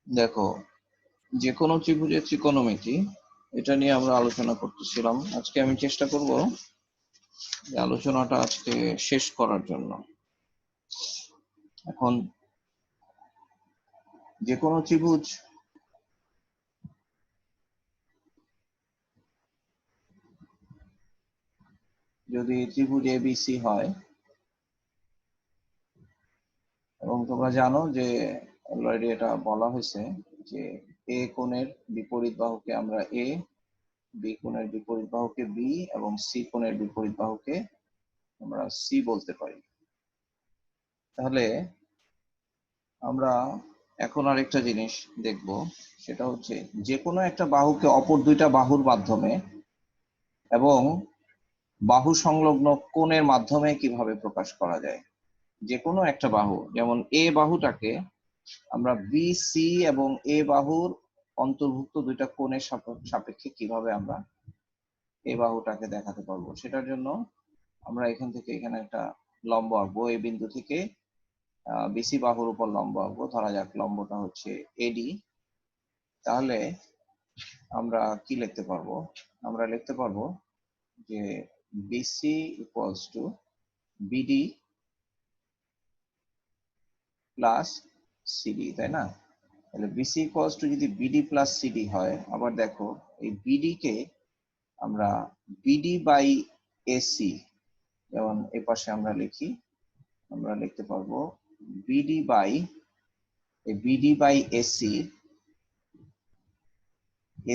দেখো, যে কোনো ত্রিভুজের ত্রিকোণমিতি এটা নিয়ে আমরা আলোচনা করতেছিলাম। আজকে আমি চেষ্টা করব যে আলোচনাটা আজকে শেষ করার জন্য। এখন যে কোনো ত্রিভুজ যদি ত্রিভুজ এবিসি হয়, এবং তোমরা জানো যে অলরেডি এটা বলা হয়েছে যে এ কোণের বিপরীত বাহুকে আমরা এ, বি কোণের বিপরীত বাহুকে বি এবং সি কোণের বিপরীত বাহুকে আমরা সি বলতে পারি। তাহলে আমরা এখন আরেকটা জিনিস দেখব, সেটা হচ্ছে যে কোনো একটা বাহুকে অপর দুইটা বাহুর মাধ্যমে এবং বাহু সংলগ্ন কোণের মাধ্যমে কিভাবে প্রকাশ করা যায়। যে কোনো একটা বাহু, যেমন এ বাহুটাকে আমরা বি সি এবং এ বাহুর অন্তর্ভুক্ত দুইটা কোণের সাপেক্ষে কিভাবে আমরা এই বাহুটাকে দেখাতে পারবো, সেটার জন্য আমরা এখান থেকে এখানে একটা লম্ব আঁকবো। এই বিন্দু থেকে বিসি বাহুর উপর লম্ব আঁকবো। ধরা যাক লম্বটা হচ্ছে এডি। তাহলে আমরা কি লিখতে পারবো? আমরা লিখতে পারবো যে BC equals to BD plus CD, তাই না? তাহলে বিসি ইকুয়ালস টু যদি বিডি প্লাস সিডি হয়, আবার দেখো এই বিডি কে আমরা বিডি বাই এসি, যেমন এ পাশে আমরা লিখি, আমরা লিখতে পারবো বিডি বাই এসি।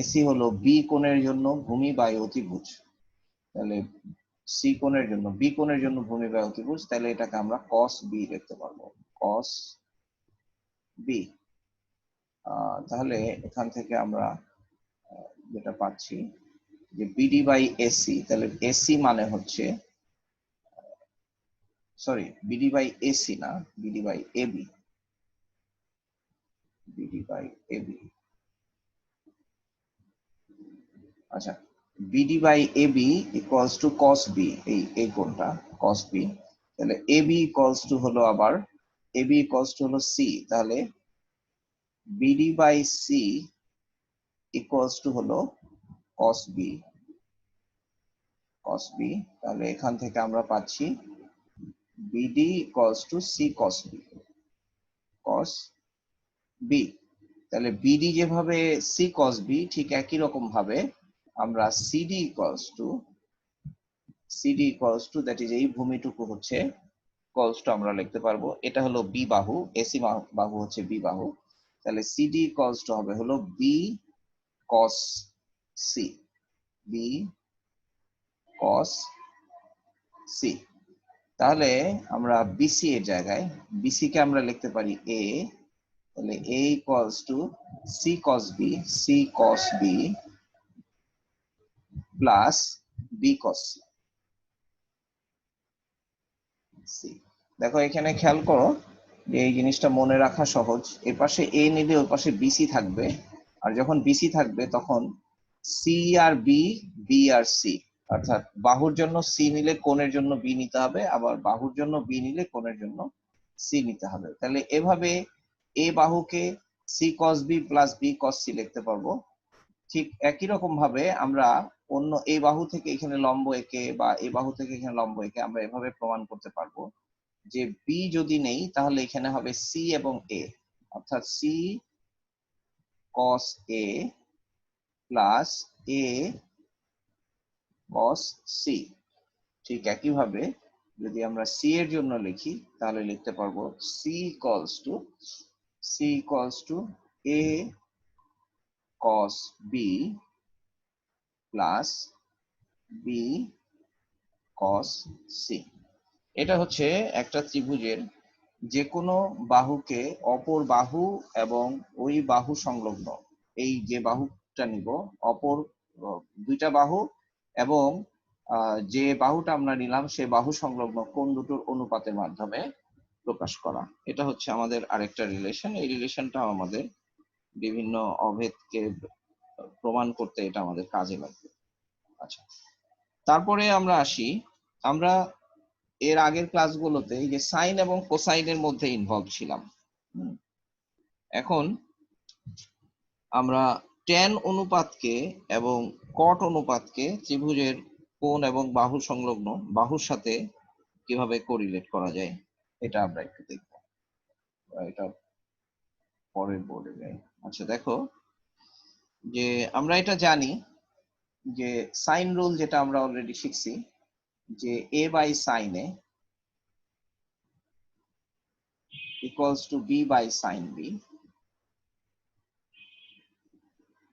এসি হলো বি কোণের জন্য ভূমি বাই অতিভুজ, তাহলে সি কোণের জন্য বি কোণের জন্য ভূমি বাই অতিভুজ, তাহলে এটাকে আমরা কস বি লিখতে পারবো, কস বি। তাহলে এখান থেকে আমরা যেটা পাচ্ছি যে বিডি বাই এসি, তাহলে এসি মানে হচ্ছে, সরি বিডি বাই এসি না, BD by AB, BD by AB. আচ্ছা, BD by AB equals to cos B, এই কোণটা কস বি। তাহলে এবি ইকুয়ালস টু হলো আবার এবি ইকুয়ালস টু হলো সি, তাহলে BD by C equals to হলো কস বি, কস বি। তাহলে এখান থেকে আমরা পাচ্ছি BD equals to C cos B, cos B. তাহলে বিডি যেভাবে সি কস বি, ঠিক একই রকম ভাবে আমরা CD equals to that is এই ভূমিটুকু হচ্ছে ইকুয়ালস টু আমরা লিখতে পারবো, এটা হলো বি বাহু, এসি বাহু হচ্ছে বি বাহু, তাহলে সিডি ইকুয়ালস টু হবে হলো b cos C, b cos C. তাহলে আমরা বিসি এর জায়গায় বিসি কে আমরা লিখতে পারি এ, তাহলে A equals to C cos B, C cos B plus B cos C. দেখো এখানে খেয়াল করো যে এই জিনিসটা মনে রাখা সহজ, এ পাশে এ নিলে ওই পাশে বিসি থাকবে, আর যখন বিসি থাকবে তখন সি আর বি, বি আর সি, অর্থাৎ বাহুর জন্য সি নিলে কোণের জন্য বি নিতে হবে, আবার বাহুর জন্য বি নিলে কোণের জন্য সি নিতে হবে। তাহলে এভাবে এ বাহুকে C cos B plus B cos C লিখতে পারবো। ঠিক একই রকম ভাবে আমরা অন্য এই বাহু থেকে এখানে লম্ব এঁকে বা এই বাহু থেকে এখানে লম্ব এঁকে আমরা এভাবে প্রমাণ করতে পারবো যে বি যদি নেই তাহলে এখানে হবে সি এবং এ, অর্থাৎ সি কস এ প্লাস এ কস সি। ঠিক একইভাবে যদি আমরা সি এর জন্য লিখি তাহলে লিখতে পারবো c equals to a cos B plus B cos C. এটা হচ্ছে একটা ত্রিভুজের যে কোনো বাহুকে অপর বাহু এবং ওই বাহু সংলগ্ন, এই যে বাহুটা নিব অপর দুইটা বাহু এবং যে বাহুটা আমরা নিলাম সে বাহু সংলগ্ন কোণ দুটোর অনুপাতের মাধ্যমে প্রকাশ করা। এটা হচ্ছে আমাদের আরেকটা রিলেশন। এই রিলেশনটা আমাদের বিভিন্ন অভেদকে প্রমাণ করতে এটা আমাদের কাজে লাগবে। আচ্ছা, তারপরে আমরা আসি, আমরা এর আগের ক্লাসগুলোতে এই যে সাইন এবং কোসাইনের মধ্যে ইনভলভ ছিলাম। এখন আমরা tan অনুপাতকে এবং cot অনুপাতকে ত্রিভুজের কোণ এবং বাহু সংলগ্ন বাহুর সাথে কিভাবে কোরিলেট করা যায় এটা আমরা একটু দেখব। এটা পরের বোর্ডে যাই। আচ্ছা দেখো, যে আমরা এটা জানি যে সাইন রুল, যেটা আমরা অলরেডি শিখছি, যে a by sine a equals to b by sin b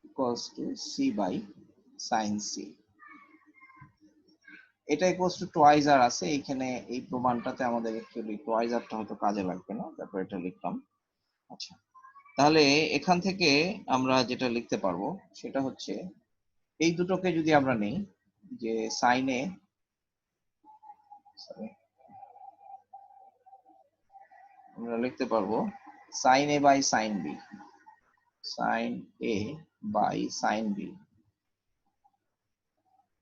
equals to c by sin c। এটা ইকুয়ালস টু টোয়াইজার আছে এখানে, এই প্রমাণটাতে আমাদের অ্যাকচুয়ালি টোয়াইজারটা হয়তো কাজে লাগবে না, তারপর এটা লিখলাম। আচ্ছা, তাহলে এখান থেকে আমরা যেটা লিখতে পারবো সেটা হচ্ছে এই দুটোকে যদি আমরা নেই, যে সাইন এ, আমরা লিখতে পারবো sine A by sine B, sine A by sine B,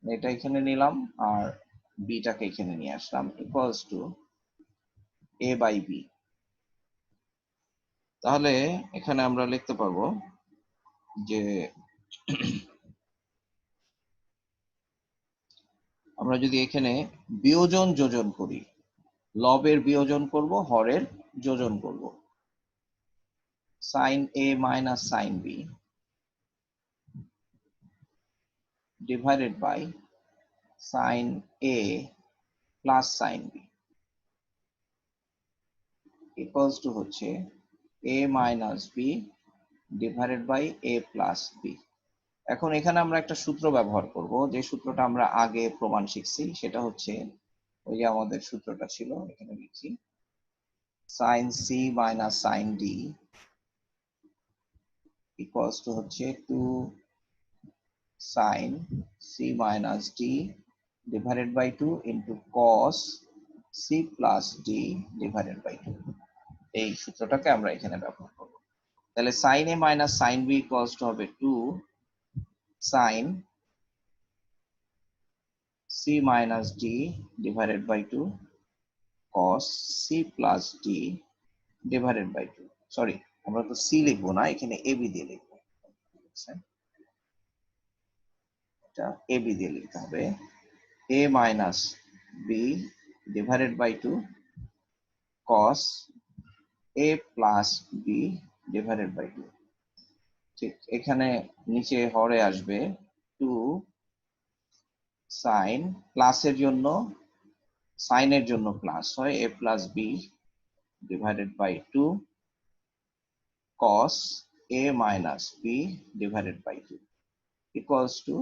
এটা এখানে নিলাম আর বিটাকে এখানে নিয়ে আসলাম, equals to A by B. তাহলে এখানে আমরা লিখতে পারবো যে আমরা যদি এখানে বিয়োজন যোজন করি, লবের বিয়োজন করব, হরের যোজন করব, sine A minus sine B divided by sine A plus sine B equals to হচ্ছে A minus B divided by A plus B. এখন এখানে আমরা একটা সূত্র ব্যবহার করব, যে সূত্রটা আমরা আগে প্রমাণ শিখছি, সেটা হচ্ছে ওই যে আমাদের সূত্রটা ছিল, এখানে লিখি sine C minus sine D equals to হচ্ছে 2 sin c minus d divided by 2 into cos c plus d divided by 2। এই সূত্রটাকে আমরা এখানে ব্যবহার করব। তাহলে sin a minus sin b equals to হবে 2 sin c minus d divided by 2 cos c plus d divided by 2। Sorry, আমরা তো c লিখবো না, এখানে ab দিয়ে লিখবো। এটা ab দিয়ে লিখতে হবে, a minus b divided by 2 cos a plus b divided by 2। ঠিক এখানে নিচে হরে আসবে 2 sin, প্লাসের জন্য সাইনের জন্য প্লাস হয় a plus b divided by 2 cos a minus b divided by 2 equals to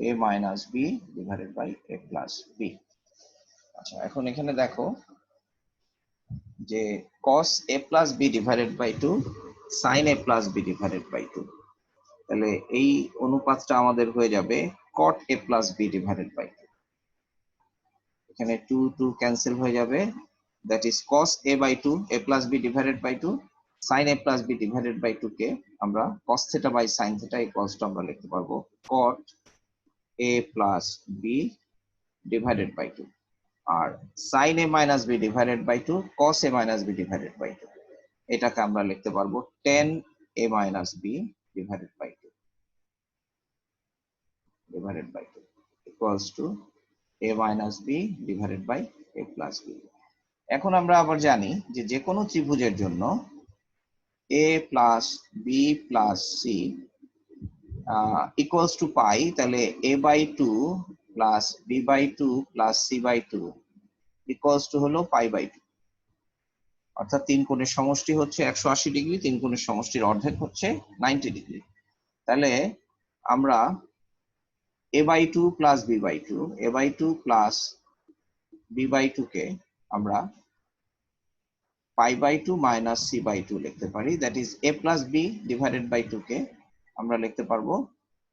a minus b divided by a plus b। আচ্ছা, এখন এখানে দেখো যে cos a plus b divided by 2 sin a plus b divided by 2, তাহলে এই অনুপাতটা আমাদের হয়ে যাবে cot a plus b divided by 2। এখানে 2 2 ক্যান্সেল হয়ে যাবে, that is cos a by 2 a plus b divided by 2 sin a plus b divided by 2 কে আমরা cos theta by sin theta equals to আমরা লিখতে পারবো cot a plus b divided by 2, R sin a minus b divided by 2 cos a minus b divided by 2, এটাকে আমরা লিখতে পারবো tan a minus b divided by 2 divided by 2 equals to a minus b divided by a plus b। এখন আমরা আবার জানি যে যে কোনো ত্রিভুজের জন্য a plus b plus c equals to পাই, তাহলে a by 2 plus b by 2 plus c by 2 equals to হলো পাই by 2। অর্থাৎ তিন কোণের সমষ্টি হচ্ছে 180 ডিগ্রি, তিন কোণের সমষ্টির অর্ধেক হচ্ছে 90 ডিগ্রি। তাহলে আমরা a by 2 plus b by 2 a by 2 plus b by 2 কে আমরা পাই by 2 minus c by 2 লিখতে পারি, that is a plus b divided by 2 কে আমরা লিখতে পারবো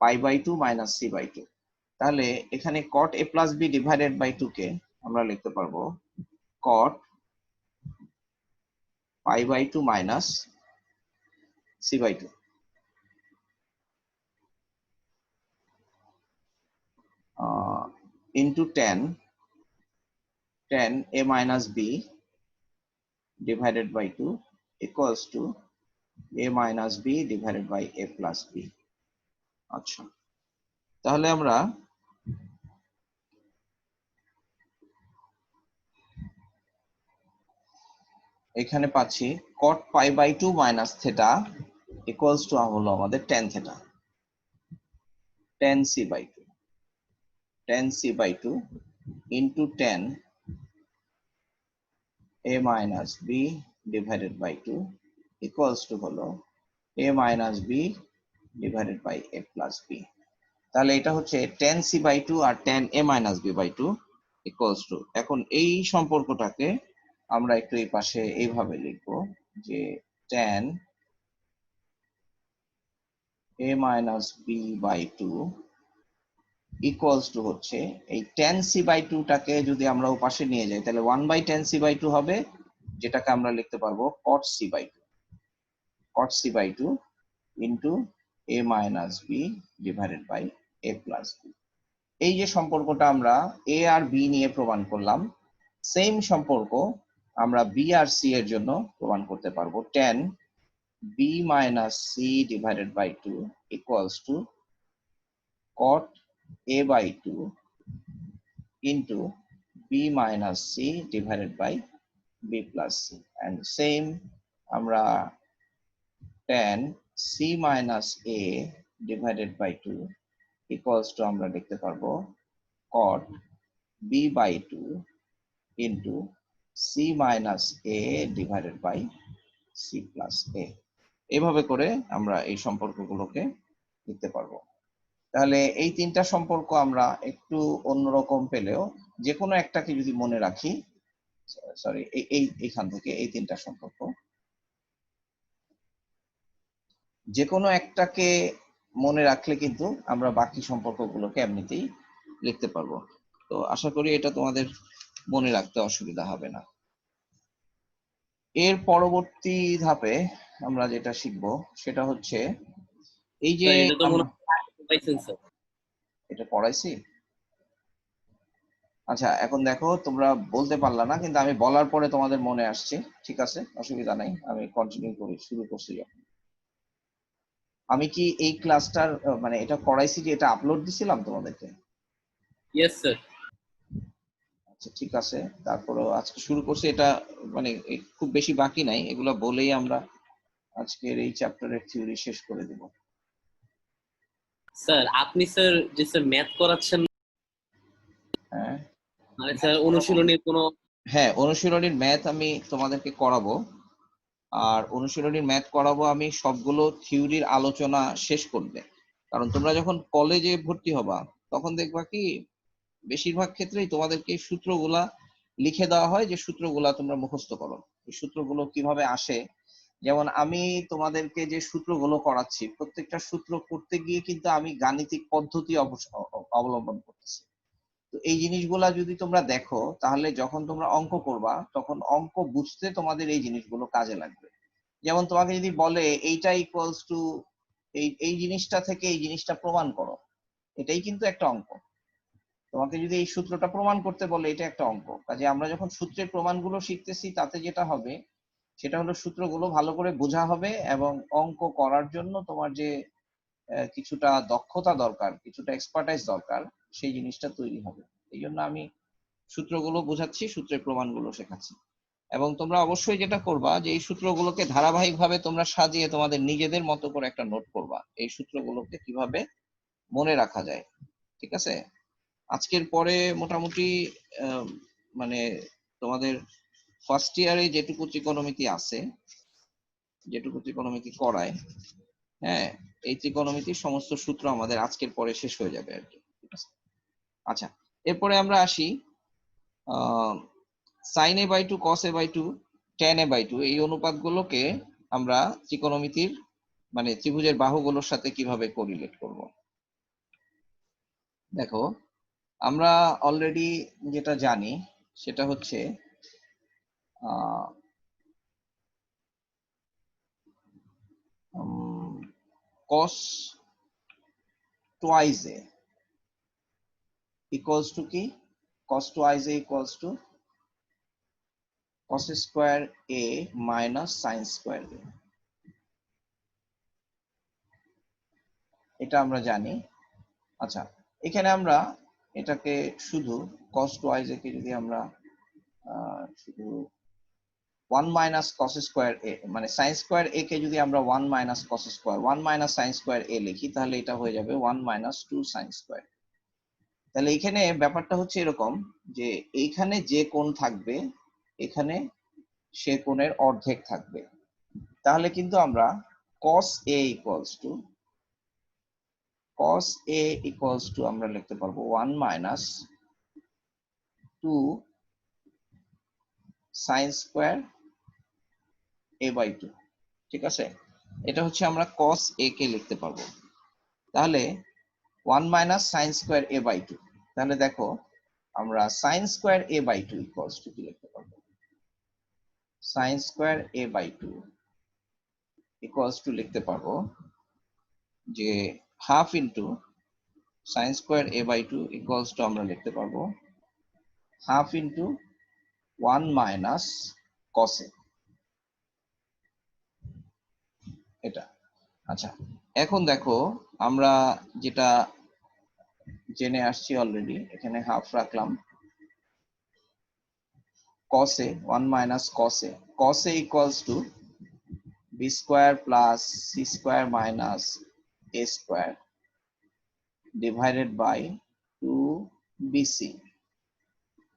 পাই by 2 minus c by 2। তাহলে এখানে cot a plus b divided by 2 কে আমরা লিখতে পারবো cot pi by 2 minus c by 2 into tan a minus b divided by 2 equals to a minus B divided by a plus b. আচ্ছা, তাহলে আমরা এখানে পাচ্ছি cot pi by 2 minus theta equals to হলো আমাদের tan theta, tan c by 2, tan c by 2 into tan a minus B divided by 2 equals to হলো a minus B divided by a plus b. তাহলে এটা হচ্ছে tan c by 2 আর tan a minus b by 2 equals two, এখন এই সম্পর্কটাকে আমরা একটু এই পাশে এইভাবে লিখবো যে tan a minus b by 2 equals to হচ্ছে এই tan c বাই 2 টাকে যদি আমরা ও পাশে নিয়ে যাই তাহলে 1 বাই tan c বাই 2 হবে, যেটাকে আমরা লিখতে পারবো cot c by 2, cot c by 2 into a minus b divided by a plus b। এই যে সম্পর্কটা আমরা a আর b নিয়ে প্রমাণ করলাম, সেম সম্পর্ক আমরা b আর c এর জন্য প্রমাণ করতে পারবো। tan b minus c divided by 2 equals to cot a by 2 into b minus c divided by b plus c, and same আমরা tan c minus a divided by 2 equals to আমরা লিখতে পারবো cot b by 2 into c minus a divided by c plus a। এভাবে করে আমরা এই সম্পর্কগুলোকে লিখতে পারবো। তাহলে এই তিনটা সম্পর্ক আমরা একটু অন্যরকম পেলেও যে কোনো একটাকে যদি মনে রাখি, সরি এইখান থেকে এই তিনটা সম্পর্ক যে কোনো একটাকে মনে রাখলে কিন্তু আমরা বাকি সম্পর্কগুলোকে এমনিতেই লিখতে পারবো। তো আশা করি এটা তোমাদের মনে রাখতে অসুবিধা হবে না। এর পরবর্তী ধাপে আমরা যেটা শিখবো সেটা হচ্ছে এই যে এটা পড়াইছি। আচ্ছা, এখন দেখো তোমরা বলতে পারলা না, কিন্তু আমি বলার পরে তোমাদের মনে আসছে, ঠিক আছে, অসুবিধা নাই, আমি কন্টিনিউ করি, শুরু করছি যখন। আমি কি এই ক্লাসটার মানে এটা পড়াইছি যে এটা আপলোড দিছিলাম তোমাদেরকে? Yes sir. আচ্ছা ঠিক আছে, তারপরেও আজকে শুরু করছি, এটা মানে খুব বেশি বাকি নাই, এগুলো বলেই আমরা আজকের এই চ্যাপ্টারের থিওরি শেষ করে দেব। স্যার আপনি স্যার যে স্যার ম্যাথ করাচ্ছেন, হ্যাঁ মানে স্যার অনুশীলনীর কোনো, হ্যাঁ অনুশীলনীর ম্যাথ আমি তোমাদেরকে করাবো, আর অনুশীলনীর ম্যাথ করাবো আমি সবগুলো থিওরির আলোচনা শেষ করবে। কারণ তোমরা যখন কলেজে ভর্তি হবা তখন দেখবা কি বেশিরভাগ ক্ষেত্রেই তোমাদেরকে সূত্রগুলা লিখে দেওয়া হয় যে সূত্রগুলা তোমরা মুখস্থ করো। এই সূত্রগুলো কিভাবে আসে, যেমন আমি তোমাদেরকে যে সূত্রগুলো করাচ্ছি প্রত্যেকটা সূত্র করতে গিয়ে কিন্তু আমি গাণিতিক পদ্ধতি অবলম্বন করতেছি। তো এই জিনিসগুলা যদি তোমরা দেখো তাহলে যখন তোমরা অঙ্ক করবা তখন অঙ্ক বুঝতে তোমাদের এই জিনিসগুলো কাজে লাগবে। যেমন তোমাকে যদি বলে এইটা ইকুয়ালস টু এই জিনিসটা থেকে এই জিনিসটা প্রমাণ করো, এটাই কিন্তু একটা অঙ্ক। তোমাকে যদি এই সূত্রটা প্রমাণ করতে বলে এটা একটা অঙ্ক। কাজে আমরা যখন সূত্রের প্রমাণগুলো শিখতেছি তাতে যেটা হবে সেটা হলো সূত্রগুলো ভালো করে বোঝা হবে এবং অঙ্ক করার জন্য তোমার যে কিছুটা দক্ষতা দরকার, কিছুটা এক্সপার্টাইজ দরকার, সেই জিনিসটা তৈরি হবে। এই জন্য আমি সূত্রগুলো বোঝাচ্ছি, সূত্রের প্রমাণগুলো শেখাচ্ছি। এবং তোমরা অবশ্যই যেটা করবা যে এই সূত্রগুলোকে ধারাবাহিকভাবে তোমরা সাজিয়ে তোমাদের নিজেদের মতো করে একটা নোট করবা এই সূত্রগুলোকে কিভাবে মনে রাখা যায়, ঠিক আছে? আজকের পরে মোটামুটি মানে তোমাদের ফার্স্ট ইয়ারে যেটুকু ত্রিকোণমিতি আছে, যেটুকু ত্রিকোণমিতি করায়, হ্যাঁ এই ত্রিকোণমিতির সমস্ত সূত্র আমাদের আজকের পরে শেষ হয়ে যাবে আর কি, ঠিক আছে? আচ্ছা, এরপরে আমরা আসি sin a by 2 cos a by 2 tan a by 2 এই অনুপাতগুলোকে আমরা ত্রিকোণমিতির মানে ত্রিভুজের বাহুগুলোর সাথে কিভাবে কোরিলেট করব। দেখো আমরা অলরেডি যেটা জানি সেটা হচ্ছে cos twice a equals to কি, cos twice a equals to cos square a minus sin square a। এটা আমরা জানি। আচ্ছা, এখানে আমরা এটাকে শুধু cos টুয়াইজ এ কে যদি আমরা শুধু 1 মাইনাস cos স্কয়ার a মানে sin স্কয়ার a কে যদি আমরা 1 minus cos square 1 minus sin square a লিখি, তাহলে এটা হয়ে যাবে 1 মাইনাস 2 sin স্কয়ার। তাহলে এখানে ব্যাপারটা হচ্ছে এরকম যে এইখানে যে কোণ থাকবে এখানে সে কোণের অর্ধেক থাকবে। তাহলে কিন্তু আমরা cos a equals to আমরা লিখতে পারবো 1 minus 2 sin square a by 2। ঠিক আছে, এটা হচ্ছে আমরা cos a কে লিখতে পারবো। তাহলে 1 minus sin square a by 2। তাহলে দেখো আমরা sin square a by 2 equals to কি লিখতে পারবো? sin square a by 2 equals to লিখতে পারবো যে half into sin square a by 2 equals to আমরা লিখতে পারবো half into 1 minus cos a। এটা আচ্ছা, এখন দেখো আমরা যেটা জেনে আসছি অলরেডি, এখানে হাফ রাখলাম cos a 1 minus cos a equals to b square plus c square minus a square divided by 2bc।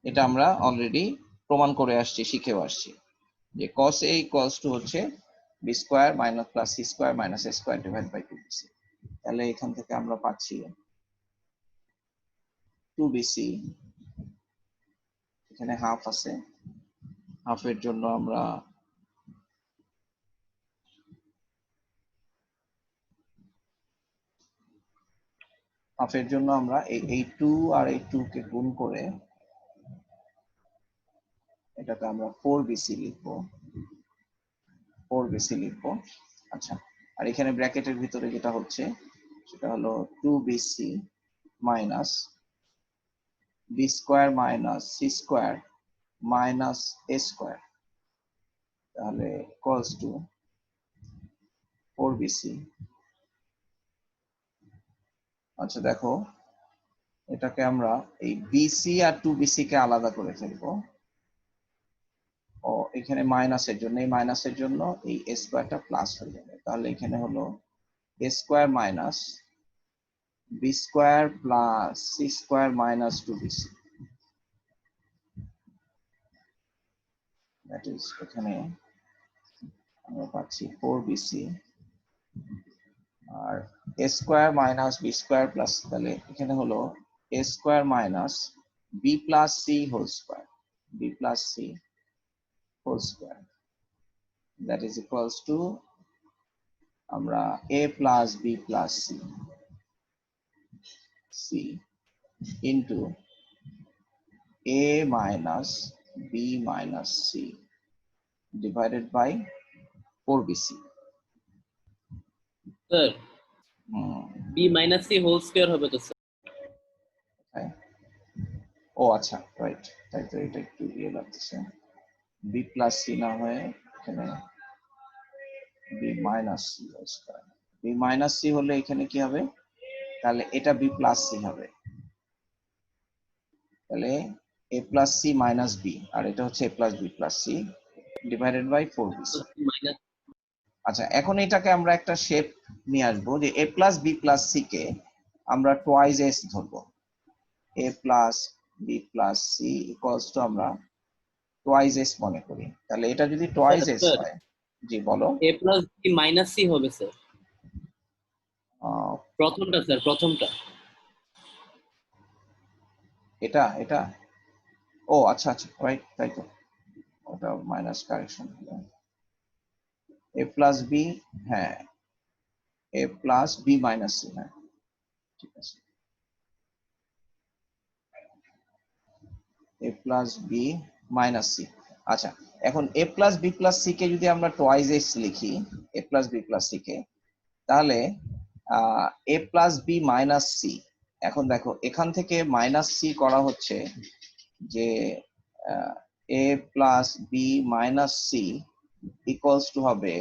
এটা আমরা অলরেডি প্রমাণ করে আসছি, শিখেও আসছি যে cos a equals to হচ্ছে b square minus plus c square minus a square divided by 2bc। তাহলে এখান থেকে আমরা পাচ্ছি 2bc, এখানে হাফ আছে, হাফের জন্য আমরা এই 2 আর এই 2 কে গুণ করে এটাকে আমরা 4bc লিখবো। আচ্ছা, আর এখানে ব্র্যাকেটের ভিতরে যেটা হচ্ছে সেটা হলো 2bc minus b square minus c square minus a square, তাহলে ইকুয়ালস টু 4bc। আচ্ছা দেখো, এটাকে আমরা এই bc আর 2bc কে আলাদা করে ফেলবো। ও এখানে মাইনাসের জন্য, এই মাইনাসের জন্য এই a স্কয়ারটা প্লাস হয়ে যাবে। তাহলে এখানে হলো a square minus b square plus c square minus 2bc। That is এখানে আমরা পাচ্ছি 4bc আর a square minus b square plus, তাহলে এখানে হলো a square minus b plus c whole square, b plus c whole square, that is equals to আমরা a plus b plus c into a minus b minus c divided by 4bc। Sir b minus c whole square হবে তো sir? ও আচ্ছা, right, তাই তো এটা একটু ইয়ে লাগতেছে, b প্লাস c না হয়ে এখানে b minus c whole square. b minus c হলে এখানে কি হবে? তাহলে এটা b প্লাস c হবে, তাহলে a plus c minus b, আর এটা হচ্ছে a plus b plus c divided by 4bc। আচ্ছা, এখন এটাকে আমরা একটা শেপ নিয়ে আসবো যে a plus b plus c কে আমরা টুয়াইস s ধরবো। a plus b plus c equals to আমরা টুয়াইস s মনে করি। তাহলে এটা যদি টুয়াইস s হয়, জি বলো। a plus b minus c হবে স্যার, প্রথমটা স্যার, প্রথমটা এটা ও আচ্ছা আচ্ছা, রাইট, তাই তো, ওটা মাইনাস কারেকশন হলো a প্লাস b, হ্যাঁ a plus b minus c, হ্যাঁ ঠিক আছে, a plus b minus c। আচ্ছা, এখন a plus b plus c কে যদি আমরা টুয়াইস s লিখি, a plus b plus c কে, তাহলে a plus b minus c। এখন দেখো এখান থেকে মাইনাস c করা হচ্ছে যে a plus b minus c equals to হবে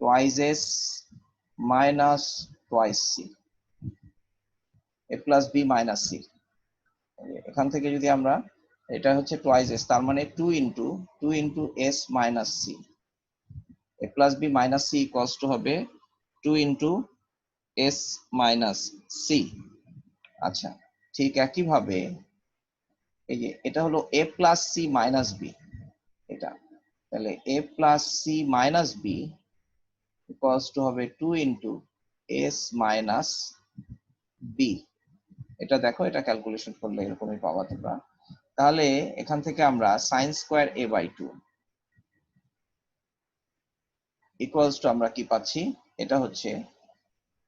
twice s minus twice C, এ প্লাস বি মাইনাস সি। এখান থেকে যদি আমরা, এটা হচ্ছে টোয়াইস এস, তার মানে 2 into S minus c, A plus B minus c equals to হবে 2 ইন্টু এস মাইনাস সি। আচ্ছা, ঠিক একইভাবে এই যে এটা হলো A plus C minus B, এটা তাহলে A plus C minus B equals to হবে 2 ইন্টু এস মাইনাস বি। এটা দেখো, এটা ক্যালকুলেশন করলে এরকমই পাবা তোমরা। তাহলে এখান থেকে আমরা sine square A by 2 equals to আমরা কি পাচ্ছি, এটা হচ্ছে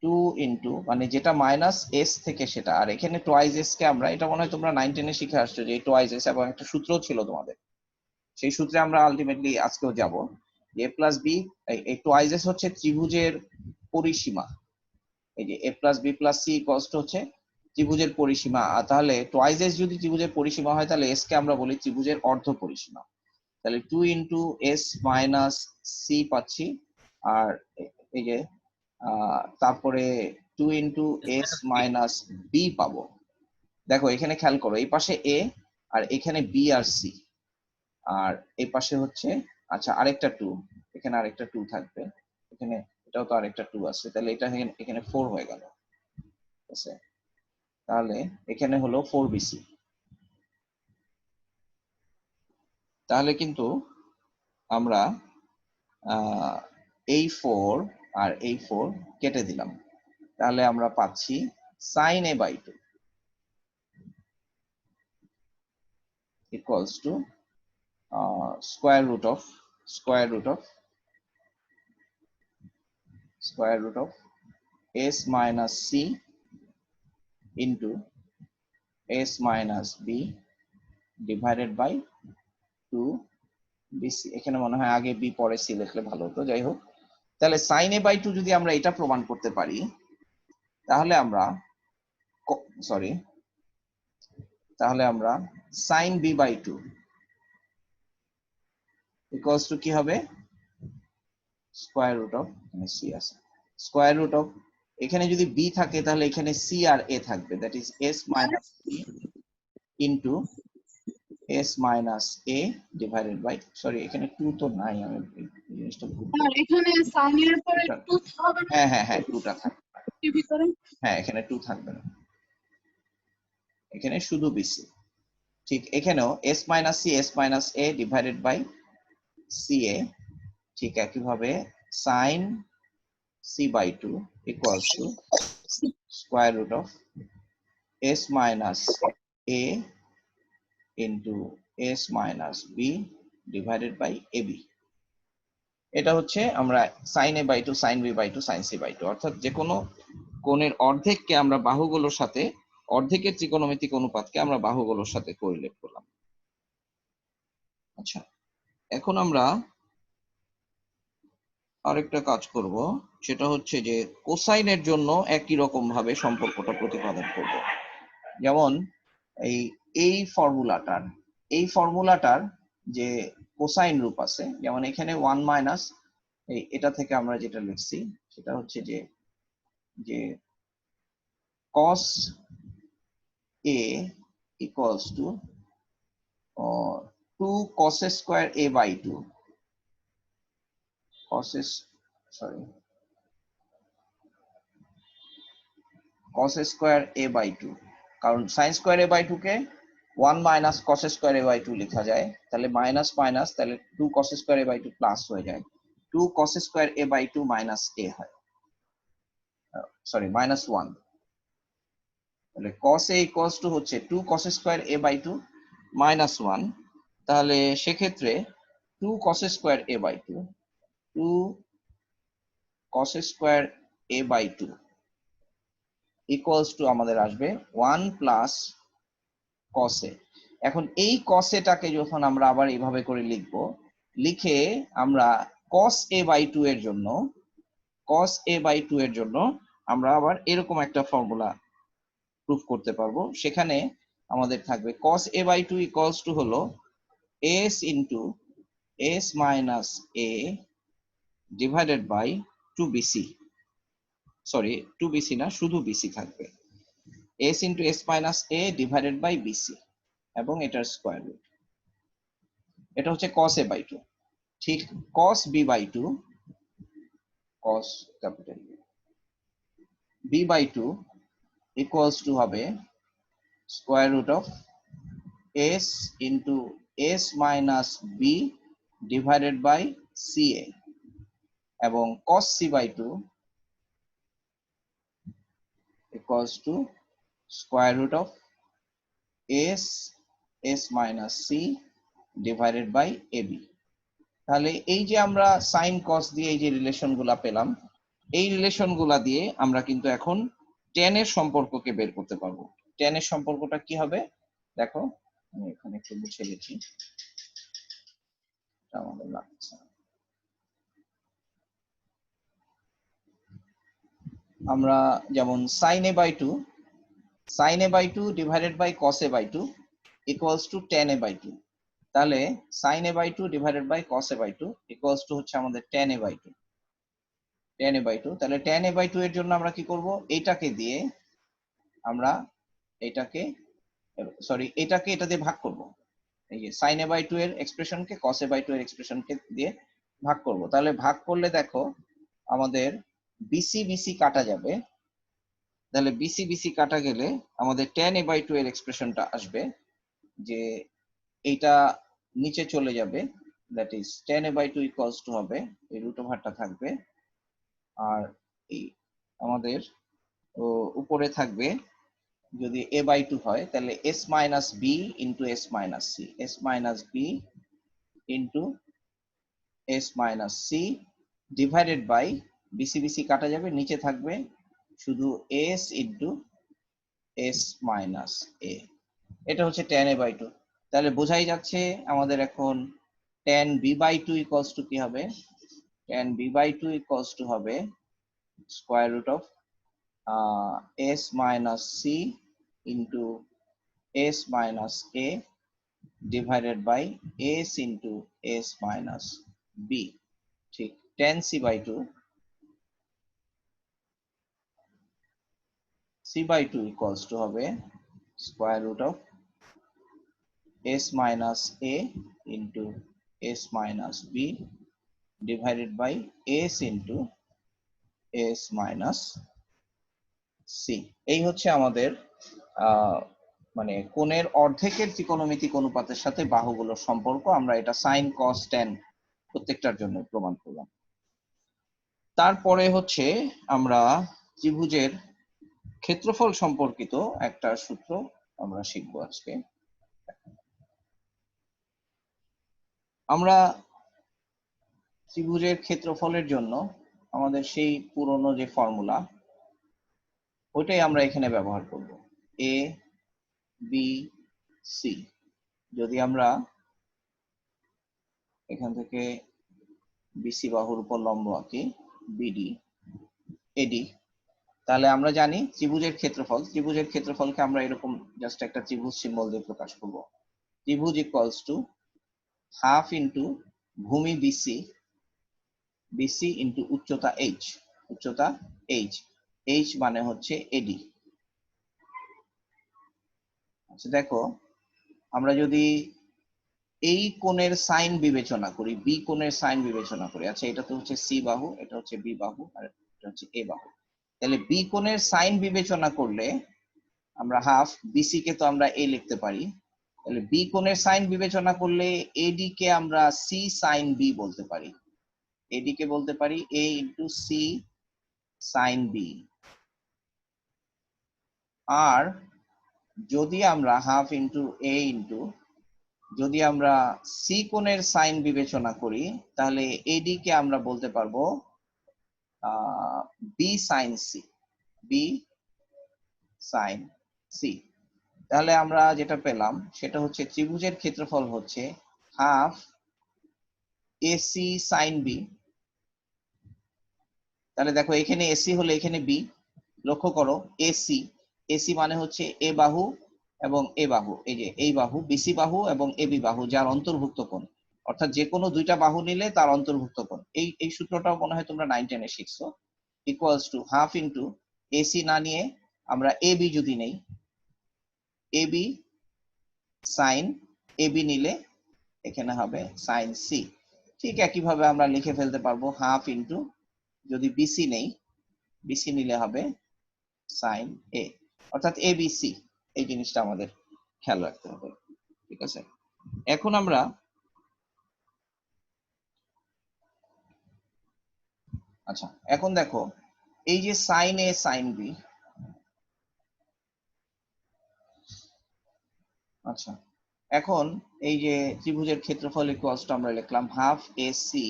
2 ইন্টু, মানে যেটা মাইনাস এস থেকে সেটা, আর এখানে টোয়াইস এস কে আমরা, এটা মনে হয় তোমরা 9-10 শিখে আসছো যে টোয়াইস এস, এবং একটা সূত্র ছিল তোমাদের, সেই সূত্রে আমরা আলটিমেটলি আজকেও যাব। এ প্লাস বি, এই টোয়াইস এস হচ্ছে ত্রিভুজের পরিসীমা, এই যে A plus B plus C equals to হচ্ছে ত্রিভুজের পরিসীমা। আর তাহলে টোয়াইস এস যদি ত্রিভুজের পরিসীমা হয়, তাহলে এস কে আমরা বলি ত্রিভুজের অর্ধ পরিসীমা। তাহলে 2 ইন্টু এস মাইনাস সি পাচ্ছি, আর এই যে তারপরে 2 ইন্টু এস মাইনাস বি পাবো। দেখো এখানে খেয়াল করো, এই পাশে এ, আর এখানে বি আর সি, আর এই পাশে হচ্ছে, আচ্ছা আরেকটা 2, এখানে আরেকটা 2 থাকবে, এখানে এটাও তো আরেকটা 2 আছে, তাহলে এটা এখানে 4 হয়ে গেল, ঠিক আছে? তাহলে এখানে হলো 4BC। তাহলে কিন্তু আমরা এই 4 আর এই 4 কেটে দিলাম, তাহলে আমরা পাচ্ছি sine A by 2 equals to square root of S minus c into S minus B divided by 2BC। এখানে মনে হয় আগে বি পরে সি লিখলে ভালো হতো, যাই হোক। তাহলে সাইন এ বাই 2 যদি আমরা এটা প্রমাণ করতে পারি, তাহলে আমরা sine B by 2 equals to কি হবে, স্কোয়ার রুট অফ, এখানে সি আছে, স্কোয়ার রুট অফ, এখানে যদি বি থাকে তাহলে এখানে সি আর এ থাকবে, that is s minus B into S minus A divided by, sorry এখানে 2 তো নাই, আমি এই জিনিসটা ভুল আর এখানে সাইনের পরে এটা- 2 হবে না হ্যাঁ 2টা থাকবে, এর ভিতরে? হ্যাঁ এখানে 2 থাকবে না, এখানে শুধু বিসি। ঠিক এখানেও S minus A divided by C A, ঠিক একইভাবে sine C by 2 equals to square root of S minus A into S minus B divided by A B. এটা হচ্ছে আমরা sine A by 2 sine B by 2 sine C by 2, অর্থাৎ যে কোনো কোণের অর্ধেককে আমরা বাহুগুলোর সাথে, অর্ধেকের ত্রিকোণমিতিক অনুপাতকে আমরা বাহুগুলোর সাথে কোরিলেট করলাম। আচ্ছা, এখন আমরা আরেকটা কাজ করব, সেটা হচ্ছে যে কোসাইনের জন্য একই রকম ভাবে সম্পর্কটা প্রতিপাদন করব। যেমন এই ফর্মুলাটার যে কোসাইন রূপ আছে, যেমন এখানে 1 মাইনাস এটা থেকে আমরা যেটা লিখছি সেটা হচ্ছে যে cos a equals to 2 cos square a by 2, cos square a by 2, কারণ sin square a by 2 K 1 minus cos square a by 2 লেখা যায়, তাহলে মাইনাস মাইনাস, তাহলে 2 cos square a by 2 plus হয়ে যায়, 2 cos square a by 2 minus a হয়, sorry minus 1, তাহলে cos a equals to হচ্ছে 2 cos square a by 2 minus 1। তাহলে সেক্ষেত্রে 2 cos square a by 2 cos square a by 2 equals to আমাদের আসবে 1 plus cos a। এখন এই cos a টাকে যখন আমরা আবার এইভাবে করে লিখে আমরা cos a by 2 এর জন্য আমরা আবার এরকম একটা ফর্মুলা প্রুফ করতে পারবো। সেখানে আমাদের থাকবে cos a by 2 equals to হলো s into s minus a divided by 2bc। Sorry 2bc না, শুধু bc থাকবে, s into s minus a divided by bc এবং এটার স্কোয়ার রুট। এটা হচ্ছে cos a বাই 2। ঠিক cos b by 2, cos capital b by 2 equals to হবে square root of s into s minus b divided by ca এবং cos c by 2 equals to square root of s minus c divided by ab। তাহলে এই যে আমরা sin cos দিয়ে এই যে relation গুলা পেলাম, এই রিলেশন গুলা দিয়ে আমরা কিন্তু এখন tan এর সম্পর্ককে বের করতে পারবো। tan এর সম্পর্কটা কি হবে দেখো, আমি এখানে একটু মুছে লিখি, এটা আমাদের লাগছে। আমরা যেমন sin a by 2 divided by cos a by 2 equals to tan a by 2। তাহলে sin a by 2 divided by cos a by 2 equals to হচ্ছে আমাদের tan a by 2। তাহলে tan a by 2 এর জন্য আমরা কি করব, এইটাকে দিয়ে আমরা এটাকে এটা দিয়ে ভাগ করব। এই যে sin a by 2 এর এক্সপ্রেশনকে cos a by 2 এর এক্সপ্রেশনকে দিয়ে ভাগ করব। তাহলে ভাগ করলে দেখো আমাদের BC কাটা যাবে। তাহলে BC কাটা গেলে আমাদের tan a by 2 এর এক্সপ্রেশনটা আসবে, যে এইটা নিচে চলে যাবে, that is tan a by 2 equals to হবে, এই রুট ওভারটা থাকবে, আর এই আমাদের উপরে থাকবে, যদি a by 2 হয় তাহলে s minus b into s minus c, s minus b into s minus c divided by BC কাটা যাবে, নিচে থাকবে শুধু s into s minus a। এটা হচ্ছে tan a by 2। তাহলে বোঝাই যাচ্ছে আমাদের এখন tan b by 2 equals to কি হবে, tan b by 2 equals to হবে square root of s minus c into s minus a divided by s into s minus b। ঠিক tan c by 2 equals to হবে square root of s minus a into s minus b divided by s into s minus c। এই হচ্ছে আমাদের মানে কোণের অর্ধেকের ত্রিকোণমিতিক অনুপাতের সাথে বাহুগুলোর সম্পর্ক। আমরা এটা sin cos tan প্রত্যেকটার জন্য প্রমাণ করলাম। তারপরে হচ্ছে আমরা ত্রিভুজের ক্ষেত্রফল সম্পর্কিত একটা সূত্র আমরা শিখবো আজকে। আমরা ত্রিভুজের ক্ষেত্রফলের জন্য আমাদের সেই পুরনো যে ফর্মুলা, ওইটাই আমরা এখানে ব্যবহার করব, a b c। যদি আমরা এখান থেকে BC বাহুর উপর লম্ব আঁকি BD AD, তাহলে আমরা জানি ত্রিভুজের ক্ষেত্রফলকে আমরা এরকম জাস্ট একটা ত্রিভুজ সিম্বল দিয়ে প্রকাশ করব। ত্রিভুজ ইকুয়ালস টু হাফ ইন্টু ভূমি BC ইন্টু উচ্চতা h মানে হচ্ছে AD। আচ্ছা দেখো, আমরা যদি এই কোণের সাইন বিবেচনা করি, বি কোণের সাইন বিবেচনা করি, আচ্ছা এটা তো হচ্ছে সি বাহু, এটা হচ্ছে বি বাহু, আর এটা হচ্ছে এ বাহু। তাহলে বি কোণের সাইন বিবেচনা করলে আমরা হাফ বিসি কে তো আমরা এ লিখতে পারি, তাহলে বি কোণের সাইন বিবেচনা করলে এডি কে আমরা সি সাইন বি বলতে পারি, এডি কে বলতে পারি এ ইন্টু সি সাইন বি। আর যদি আমরা হাফ ইন্টু এ ইন্টু, যদি আমরা সি কোণের সাইন বিবেচনা করি তাহলে এডি কে আমরা বলতে পারবো বি সাইন সি। তাহলে আমরা যেটা পেলাম সেটা হচ্ছে ত্রিভুজের ক্ষেত্রফল হচ্ছে হাফ এসি সাইন বি। তাহলে দেখো এখানে এসি হলে এখানে বি, লক্ষ্য করো এসি মানে হচ্ছে এ বাহু এবং এ বাহু, এই যে এই বাহু বিসি বাহু এবং এবি বাহু যার অন্তর্ভুক্ত কোণ, অর্থাৎ যে কোনো দুইটা বাহু নিলে তার অন্তর্ভুক্ত কোণ। এই সূত্রটাও মনে হয় তোমরা 9-10 এ শিখছো। Equals to half into AC না নিয়ে আমরা এবি যদি নেই, এবি সাইন এবি নিলে এখানে হবে সাইন সি। ঠিক একইভাবে আমরা লিখে ফেলতে পারবো হাফ ইন্টু, যদি বিসি নেই, বিসি নিলে হবে সাইন এ, অর্থাৎ এবিসি। এই জিনিসটা আমাদের খেয়াল রাখতে হবে, ঠিক আছে। এখন আমরা আচ্ছা, এখন দেখো এই যে সাইন এ সাইন বি, আচ্ছা এখন এই যে ত্রিভুজের ক্ষেত্রফল ইকুয়ালস টু আমরা লিখলাম half A C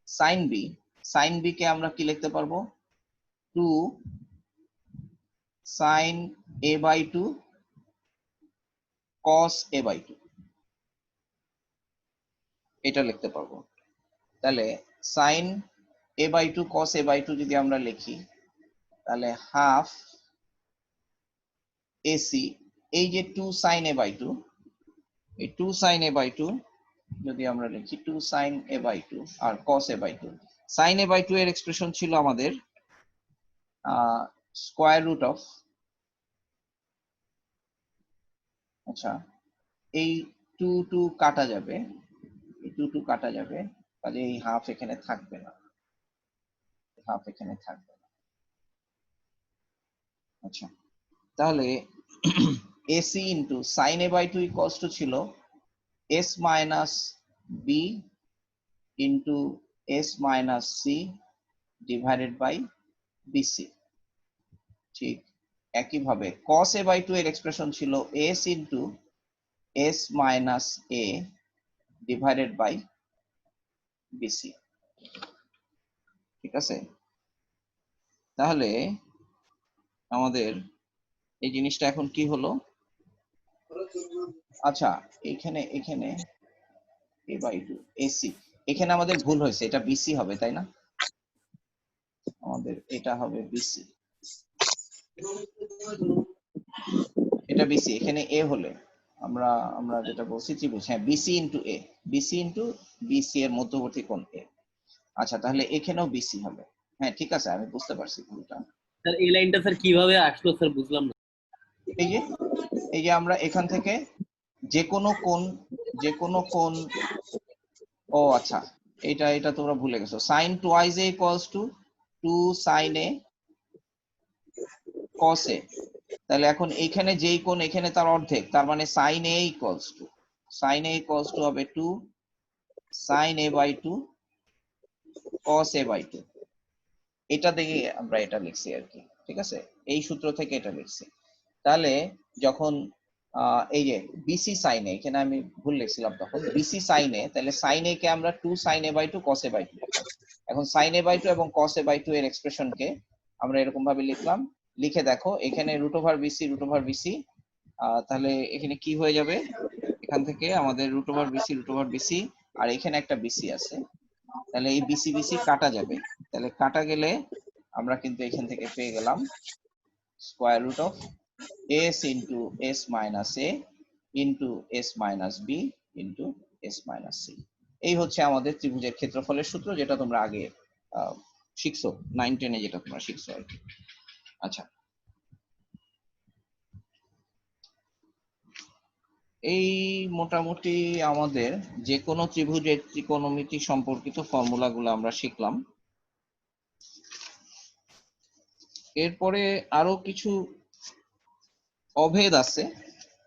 sine B. Sine B কে আমরা কি লিখতে পারবো, 2 sine A by 2 cos A by 2, এটা লিখতে পারবো। তাহলে sine A by 2 cos A by 2 যদি আমরা লিখি, তাহলে হাফ এসি, এই যে 2 সাইন এ বাই 2, এই 2 সাইন এ বাই 2 যদি আমরা লিখি 2 সাইন এ বাই 2 আর cos A by 2। Sine A by 2 এর এক্সপ্রেশন ছিল আমাদের স্কয়ার রুট অফ, আচ্ছা এই 2 2 কাটা যাবে, এই 2 2 কাটা যাবে, তাহলে এই হাফ এখানে থাকবে না, হাফ এখানে থাকবে না। আচ্ছা তাহলে AC into sine A by 2 equals to ছিল S minus B into S minus C divided by BC. ঠিক একইভাবে cos a বাই 2 এর এক্সপ্রেশন ছিল s into s minus a divided by BC, ঠিক আছে। তাহলে আমাদের এই জিনিসটা এখন কি হলো, আচ্ছা এখানে এখানে a বাই 2 ac, এখানে আমাদের ভুল হয়েছে, এটা বিসি হবে তাই না, আমাদের এটা হবে বিসি, এটা বিসি, এখানে এ হলে আমরা আমরা যেটা বলছি ত্রিভুজ, হ্যাঁ বিসি ইন্টু এ, বিসি ইন্টু বিসি এর মধ্যবর্তী কোণ এ। আচ্ছা তাহলে এখানেও বিসি হবে, হ্যাঁ ঠিক আছে, আমি বুঝতে পারছি ভুলটা। স্যার এই লাইনটা স্যার কিভাবে আসলো স্যার বুঝলাম না। এই যে এই যে আমরা এখান থেকে যে কোনো কোণ, যে কোনো কোণ, ও আচ্ছা এটা এটা তোমরা ভুলে গেছো, sine twice A equals to 2 sine A cos A. তাহলে এখন এইখানে যেই কোণ এখানে তার অর্ধেক, তার মানে sine A equals to, sine A equals to হবে 2 sine A by 2 cos A by 2। এটা দেখে আমরা এটা লিখছি আর কি, ঠিক আছে, এই সূত্র থেকে এটা লিখছি। তাহলে যখন এই যে বিসি সাইন এ, এখানে আমি ভুল লিখছিলাম তখন বিসি সাইন এ, তাহলে সাইন এ কে আমরা 2 sine A by 2 cos A by 2 লিখলাম। এখন সাইন এ বাই 2 এবং কস এ বাই 2 এর এক্সপ্রেশন কে আমরা এরকম ভাবে লিখলাম, লিখে দেখো এখানে root over BC, root over BC, তাহলে এখানে কি হয়ে যাবে, এখান থেকে আমাদের root over BC, root over BC, আর এখানে একটা বিসি আছে, তাহলে এই বিসি বিসি কাটা যাবে, তাহলে কাটা গেলে আমরা কিন্তু এখান থেকে পেয়ে গেলাম square root of s into s minus a into s minus b into s minus c। এই হচ্ছে আমাদের ত্রিভুজের ক্ষেত্রফলের সূত্র, যেটা তোমরা আগে শিখছো 9 10 এ, যেটা তোমরা শিখছো আর কি। আচ্ছা এই মোটামুটি আমাদের যে কোনো ত্রিভুজের ত্রিকোণমিতি সম্পর্কিত ফর্মুলাগুলো আমরা শিখলাম। এরপরে আরো কিছু অভেদ আছে,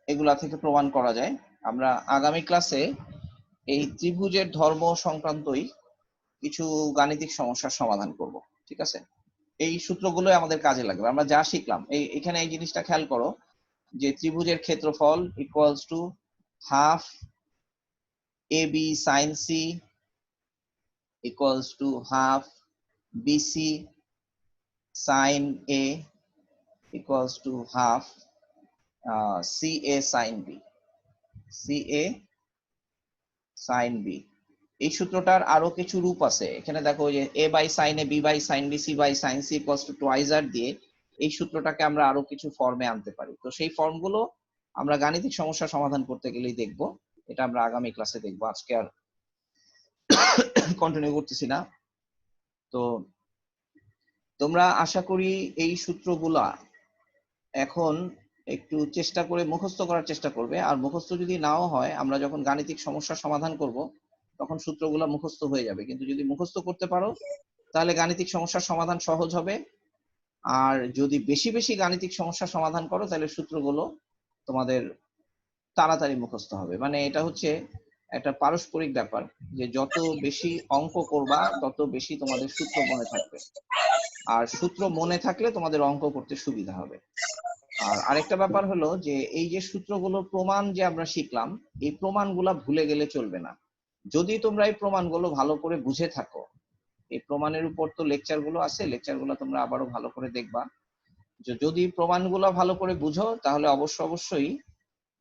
এগুলা থেকে প্রমাণ করা যায়। আমরা আগামী ক্লাসে এই ত্রিভুজের ধর্ম সংক্রান্তই কিছু গাণিতিক সমস্যার সমাধান করব, ঠিক আছে। এই সূত্রগুলো আমাদের কাজে লাগবে, আমরা যা শিখলাম এখানে এই জিনিসটা খেয়াল করো যে ত্রিভুজের ক্ষেত্রফল equals to half a b sine C equals to half BC sine A equals to half c a sine B, c a sine B. এই সূত্রটার আরো কিছু রূপ আছে, এখানে দেখো যে a by sine A, b by sine B, c by sine C equals to twice R দিয়ে এই সূত্রটাকে আমরা আরো কিছু ফর্মে আনতে পারি। তো সেই ফর্মগুলো আমরা গাণিতিক সমস্যা সমাধান করতে গেলেই দেখব, এটা আমরা আগামী ক্লাসে দেখব, আজকে আর কন্টিনিউ করতেছি না। তো তোমরা আশা করি এই সূত্রগুলা এখন একটু চেষ্টা করে মুখস্থ করার চেষ্টা করবে, আর মুখস্থ যদি নাও হয় আমরা যখন গাণিতিক সমস্যার সমাধান করব তখন সূত্রগুলা মুখস্থ হয়ে যাবে, কিন্তু যদি মুখস্থ করতে পারো তাহলে গাণিতিক সমস্যার সমাধান সহজ হবে। আর যদি বেশি বেশি গাণিতিক সমস্যার সমাধান করো তাহলে সূত্রগুলো তোমাদের তাড়াতাড়ি মুখস্থ হবে। মানে এটা হচ্ছে একটা পারস্পরিক ব্যাপার, যে যত বেশি অঙ্ক করবা তত বেশি তোমাদের সূত্র মনে থাকবে, আর সূত্র মনে থাকলে তোমাদের অঙ্ক করতে সুবিধা হবে। আর আরেকটা ব্যাপার হলো যে এই যে সূত্রগুলো প্রমাণ যে আমরা শিখলাম, এই প্রমাণগুলা ভুলে গেলে চলবে না। যদি তোমরা এই প্রমাণগুলো ভালো করে বুঝে থাকো, এই প্রমাণের উপর তো লেকচারগুলো আছে, লেকচারগুলো তোমরা আবারও ভালো করে দেখবা। যদি প্রমাণগুলো ভালো করে বুঝো তাহলে অবশ্যই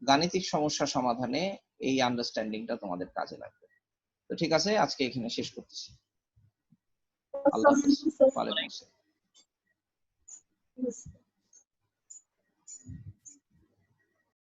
গাণিতিক সমস্যা সমাধানে এই আন্ডারস্ট্যান্ডিংটা তোমাদের কাজে লাগবে। তো ঠিক আছে, আজকে এখানে শেষ করতেছি। আল্লাহ হাফেজ। ওয়ালাইকুম আসসালাম।